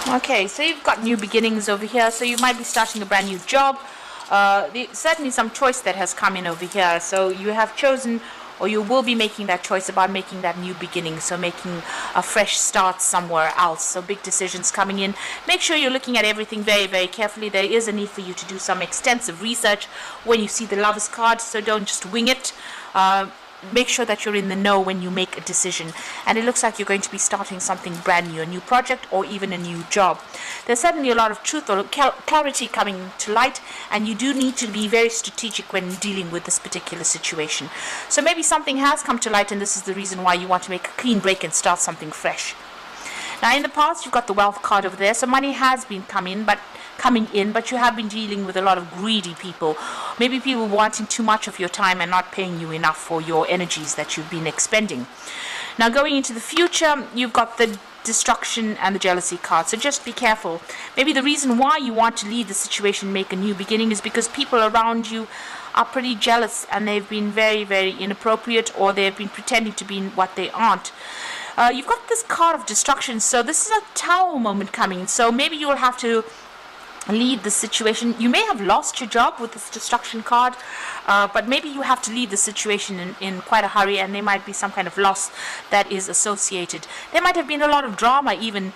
Okay, so you've got new beginnings over here. So you might be starting a brand new job. Certainly some choice that has come in over here. So you have chosen, or you will be making that choice about making that new beginning. So making a fresh start somewhere else. So big decisions coming in. Make sure you're looking at everything very, very carefully. There is a need for you to do some extensive research when you see the Lovers card. So don't just wing it. Make sure that you're in the know when you make a decision. And it looks like you're going to be starting something brand new, a new project or even a new job. There's certainly a lot of truth or clarity coming to light, and you do need to be very strategic when dealing with this particular situation. So maybe something has come to light, and this is the reason why you want to make a clean break and start something fresh. Now in the past, you've got the wealth card over there, so money has been coming in, but you have been dealing with a lot of greedy people. Maybe people wanting too much of your time and not paying you enough for your energies that you've been expending. Now going into the future, you've got the destruction and the jealousy card, so just be careful. Maybe the reason why you want to leave the situation, make a new beginning, is because people around you are pretty jealous and they've been very, very inappropriate, or they've been pretending to be what they aren't. You've got this card of destruction, so this is a tower moment coming. So maybe you'll have to leave the situation. You may have lost your job with this destruction card, but maybe you have to leave the situation in quite a hurry, and there might be some kind of loss that is associated. There might have been a lot of drama even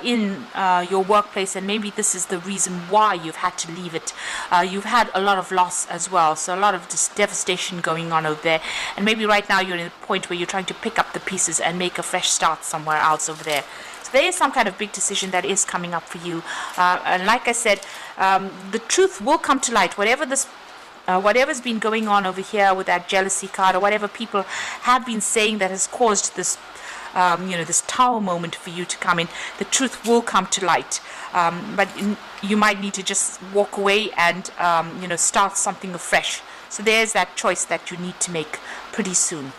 in your workplace, and maybe this is the reason why you've had to leave it. You've had a lot of loss as well, so a lot of devastation going on over there, and maybe right now you're in a point where you're trying to pick up the pieces and make a fresh start somewhere else over there. So there is some kind of big decision that is coming up for you, and like I said, the truth will come to light. Whatever's been going on over here with that jealousy card, or whatever people have been saying that has caused this, this tower moment for you to come in, the truth will come to light. But you might need to just walk away and start something afresh. So there's that choice that you need to make pretty soon.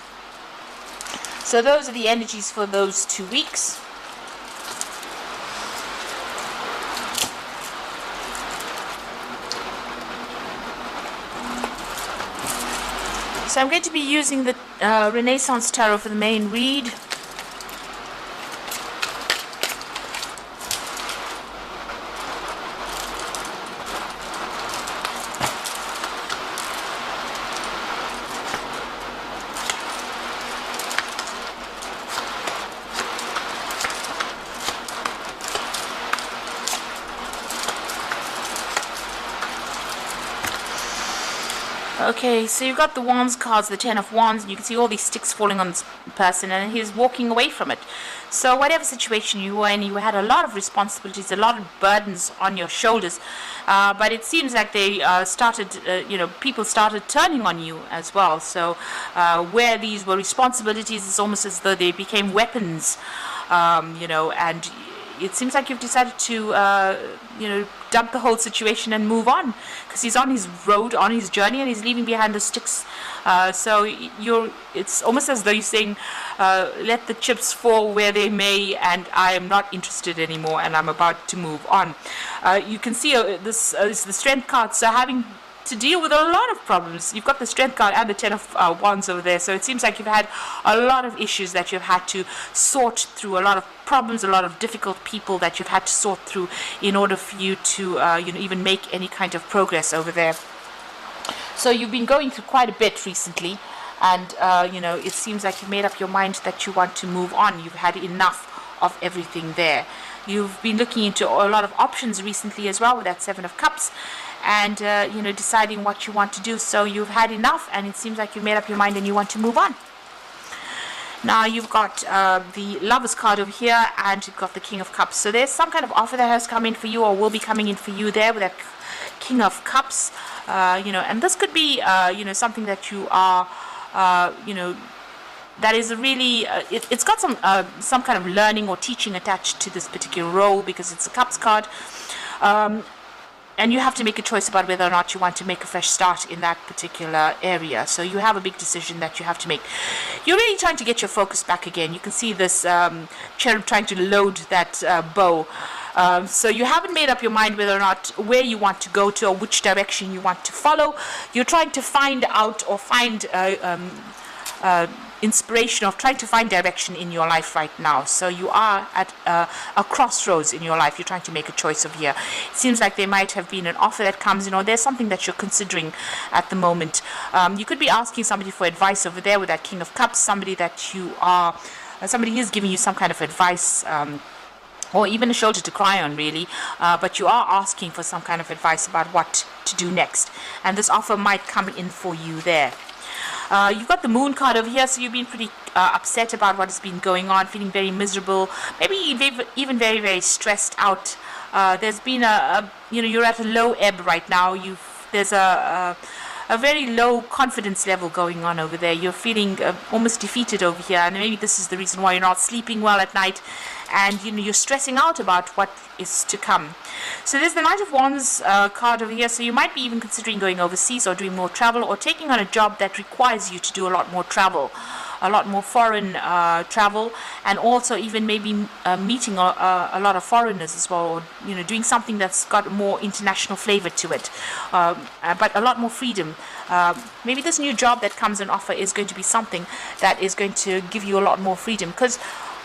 So those are the energies for those 2 weeks. So I'm going to be using the Renaissance Tarot for the main read. Okay, so you've got the Wands cards, the Ten of Wands, and you can see all these sticks falling on this person, and he's walking away from it. So whatever situation you were in, you had a lot of responsibilities, a lot of burdens on your shoulders, but it seems like they people started turning on you as well. So where these were responsibilities, it's almost as though they became weapons, and it seems like you've decided to, dump the whole situation and move on, because he's on his road, on his journey, and he's leaving behind the sticks. So it's almost as though you're saying, let the chips fall where they may, and I am not interested anymore, and I'm about to move on. You can see this is the Strength card, so having to deal with a lot of problems. You've got the Strength card and the Ten of Wands over there, so it seems like you've had a lot of issues that you've had to sort through, a lot of problems, a lot of difficult people that you've had to sort through in order for you to even make any kind of progress over there. So you've been going through quite a bit recently, and it seems like you've made up your mind that you want to move on. You've had enough of everything there. You've been looking into a lot of options recently as well with that Seven of Cups, and deciding what you want to do. So you've had enough, and it seems like you've made up your mind and you want to move on. Now you've got the Lovers card over here, and you've got the King of Cups. So there's some kind of offer that has come in for you, or will be coming in for you there with that King of Cups. And this could be something that you are that is really it's got some kind of learning or teaching attached to this particular role, because it's a Cups card. And you have to make a choice about whether or not you want to make a fresh start in that particular area. So you have a big decision that you have to make. You're really trying to get your focus back again. You can see this cherub trying to load that bow. So you haven't made up your mind whether or not where you want to go to, or which direction you want to follow. You're trying to find out, or find inspiration of trying to find direction in your life right now. So you are at a crossroads in your life. You're trying to make a choice over here. It seems like there might have been an offer that comes in, or there's something that you're considering at the moment. You could be asking somebody for advice over there with that King of Cups, somebody that you are, somebody is giving you some kind of advice, or even a shoulder to cry on, really, but you are asking for some kind of advice about what to do next, and this offer might come in for you there. You've got the Moon card over here, so you've been pretty upset about what has been going on, feeling very miserable, maybe even very, very stressed out. There's been you're at a low ebb right now. There's a very low confidence level going on over there. You're feeling almost defeated over here, and maybe this is the reason why you're not sleeping well at night, and you're stressing out about what is to come. So there's the Knight of Wands card over here, so you might be even considering going overseas or doing more travel, or taking on a job that requires you to do a lot more travel, a lot more foreign travel, and also even maybe meeting a lot of foreigners as well, or doing something that's got more international flavor to it, but a lot more freedom. Maybe this new job that comes on offer is going to be something that is going to give you a lot more freedom, because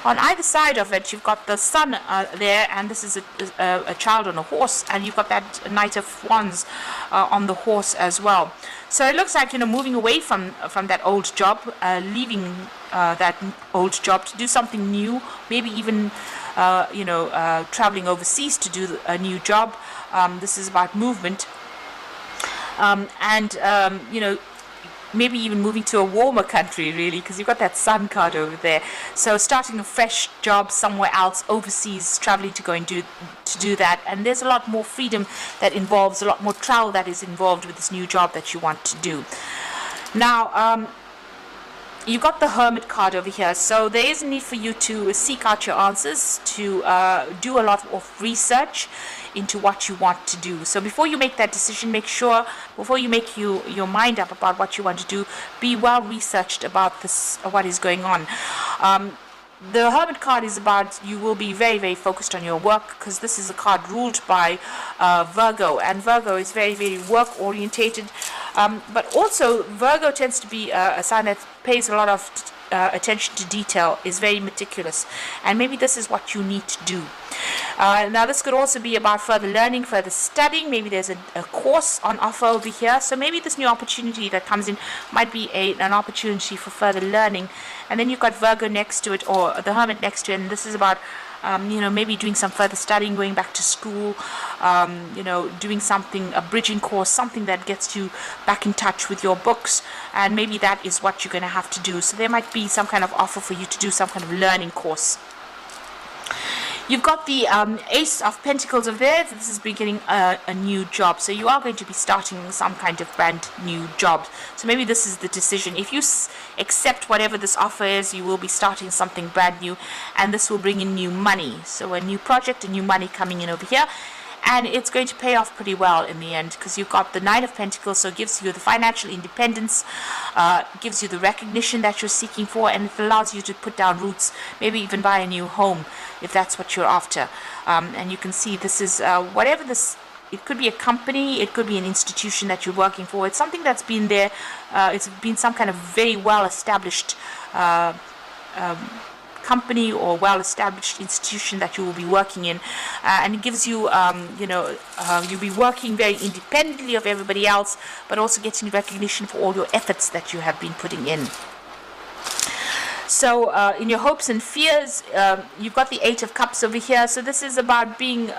on either side of it, you've got the Sun there, and this is a child on a horse, and you've got that Knight of Wands on the horse as well. So it looks like moving away from that old job, leaving that old job to do something new, maybe even traveling overseas to do a new job. This is about movement, and maybe even moving to a warmer country, really, because you've got that Sun card over there. So starting a fresh job somewhere else, overseas, traveling to go and do that. And there's a lot more freedom that involves, a lot more travel that is involved with this new job that you want to do. Now, you got the Hermit card over here, so there is a need for you to seek out your answers, to do a lot of research into what you want to do. So before you make that decision, make sure, before you make your mind up about what you want to do, be well researched about this, what is going on. The Hermit card is about, you will be very, very focused on your work, because this is a card ruled by Virgo, and Virgo is very, very work orientated, but also Virgo tends to be a sign that pays a lot of attention to detail, is very meticulous, and maybe this is what you need to do. Now this could also be about further learning, further studying. Maybe there's a course on offer over here, so maybe this new opportunity that comes in might be an opportunity for further learning. And then you've got Virgo next to it, or the Hermit next to it, and this is about maybe doing some further studying, going back to school, doing something, a bridging course, something that gets you back in touch with your books, and maybe that is what you're going to have to do. So there might be some kind of offer for you to do some kind of learning course. You've got the Ace of Pentacles over there. This is beginning a new job. So you are going to be starting some kind of brand new job. So maybe this is the decision. If you accept whatever this offer is, you will be starting something brand new, and this will bring in new money. So a new project, a new money coming in over here. And it's going to pay off pretty well in the end, because you've got the Nine of Pentacles, so it gives you the financial independence, gives you the recognition that you're seeking for, and it allows you to put down roots, maybe even buy a new home if that's what you're after. And you can see this is whatever this, it could be a company, it could be an institution that you're working for. It's something that's been there, it's been some kind of very well established company or well-established institution that you will be working in, and it gives you, you'll be working very independently of everybody else, but also getting recognition for all your efforts that you have been putting in. So in your hopes and fears, you've got the Eight of Cups over here. So this is about being,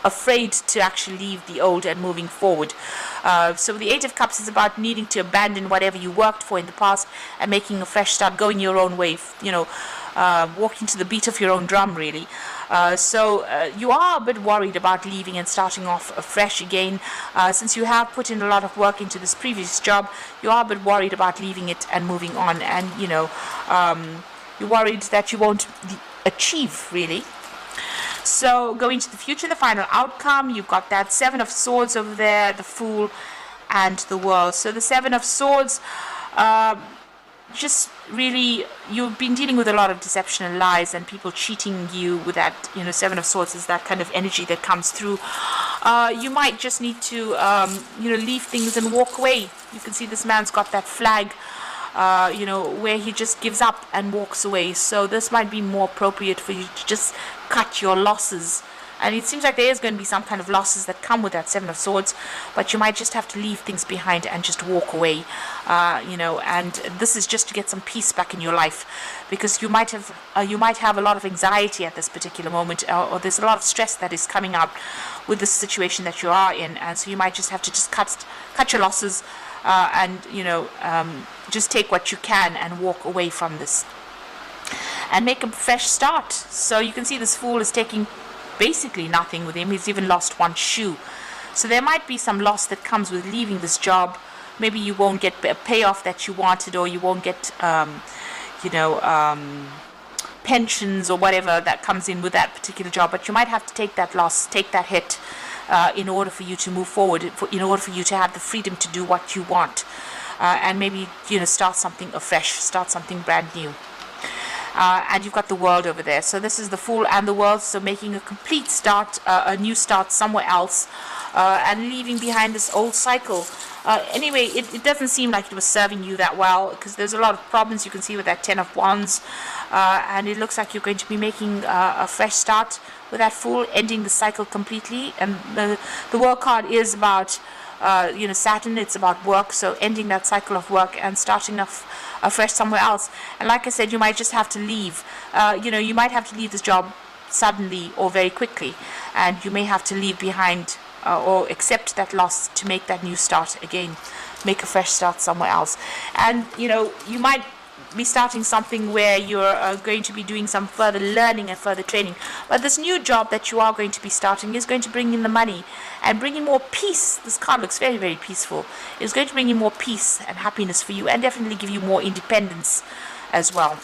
afraid to actually leave the old and moving forward. So the Eight of Cups is about needing to abandon whatever you worked for in the past and making a fresh start, going your own way, walking to the beat of your own drum, really. So you are a bit worried about leaving and starting off afresh again. Since you have put in a lot of work into this previous job, you are a bit worried about leaving it and moving on, and you're worried that you won't achieve, really. So going to the future, the final outcome, you've got that Seven of Swords over there, the Fool, and the World. So the Seven of Swords, just really, you've been dealing with a lot of deception and lies and people cheating you with that, Seven of Swords is that kind of energy that comes through. You might just need to, leave things and walk away. You can see this man's got that flag where he just gives up and walks away. So this might be more appropriate for you to just cut your losses. And it seems like there is going to be some kind of losses that come with that Seven of Swords, but you might just have to leave things behind and just walk away, and this is just to get some peace back in your life, because you might have a lot of anxiety at this particular moment, or there's a lot of stress that is coming up with the situation that you are in, and so you might just have to just cut your losses, and just take what you can and walk away from this and make a fresh start. So you can see this Fool is taking basically nothing with him. He's even lost one shoe. So there might be some loss that comes with leaving this job. Maybe you won't get a payoff that you wanted, or you won't get pensions or whatever that comes in with that particular job, but you might have to take that loss, take that hit, in order for you to move forward, in order for you to have the freedom to do what you want, and maybe start something afresh, start something brand new. And you've got the World over there. So this is the Fool and the World. So making a complete start, a new start somewhere else, and leaving behind this old cycle. Anyway, it doesn't seem like it was serving you that well, because there's a lot of problems you can see with that Ten of Wands. And it looks like you're going to be making a fresh start with that Fool, ending the cycle completely. And the World card is about Saturn. It's about work, so ending that cycle of work and starting afresh somewhere else. And like I said, you might just have to leave. You might have to leave this job suddenly or very quickly, and you may have to leave behind or accept that loss to make that new start again, make a fresh start somewhere else. And you might be starting something where you're going to be doing some further learning and further training, but this new job that you are going to be starting is going to bring in the money and bring in more peace. This card looks very, very peaceful. It's going to bring in more peace and happiness for you, and definitely give you more independence as well.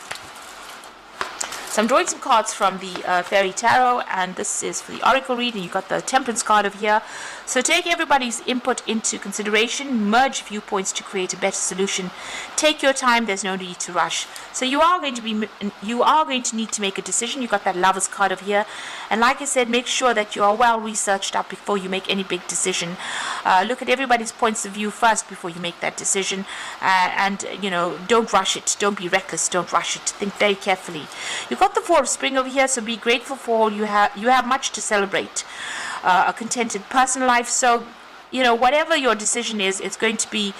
So I'm drawing some cards from the Fairy Tarot, and this is for the Oracle reading. You've got the Temperance card over here. So take everybody's input into consideration, merge viewpoints to create a better solution. Take your time, there's no need to rush. So you are going to need to make a decision. You've got that Lovers card over here. And like I said, make sure that you are well researched up before you make any big decision. Look at everybody's points of view first before you make that decision. And don't rush it. Don't be reckless. Don't rush it. Think very carefully. You've got the Four of Spring over here, so be grateful for all you have. You have much to celebrate. A contented personal life. So whatever your decision is, it's going to be,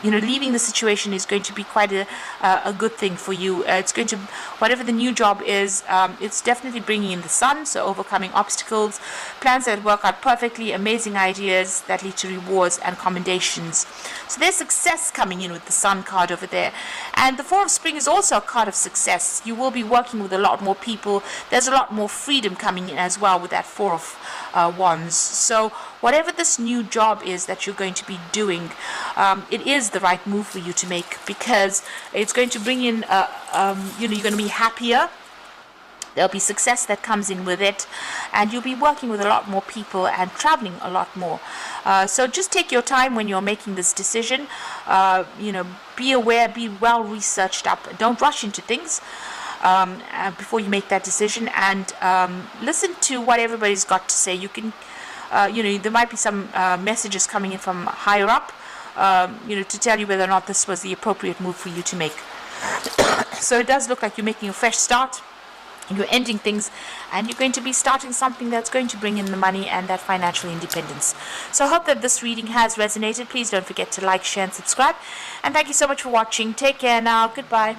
leaving the situation is going to be quite a good thing for you. It's going to, whatever the new job is, it's definitely bringing in the sun, so overcoming obstacles, plans that work out perfectly, amazing ideas that lead to rewards and commendations. So there's success coming in with the Sun card over there. And the Four of Spring is also a card of success. You will be working with a lot more people. There's a lot more freedom coming in as well with that Four of Wands. So whatever this new job is that you're going to be doing, it is the right move for you to make, because it's going to bring in, you're going to be happier. There'll be success that comes in with it, and you'll be working with a lot more people and traveling a lot more. So just take your time when you're making this decision. Be aware, be well researched up. Don't rush into things before you make that decision, and listen to what everybody's got to say. You can, there might be some messages coming in from higher up, to tell you whether or not this was the appropriate move for you to make. So it does look like you're making a fresh start. You're ending things, and you're going to be starting something that's going to bring in the money and that financial independence. So I hope that this reading has resonated. Please don't forget to like, share, and subscribe. And thank you so much for watching. Take care now. Goodbye.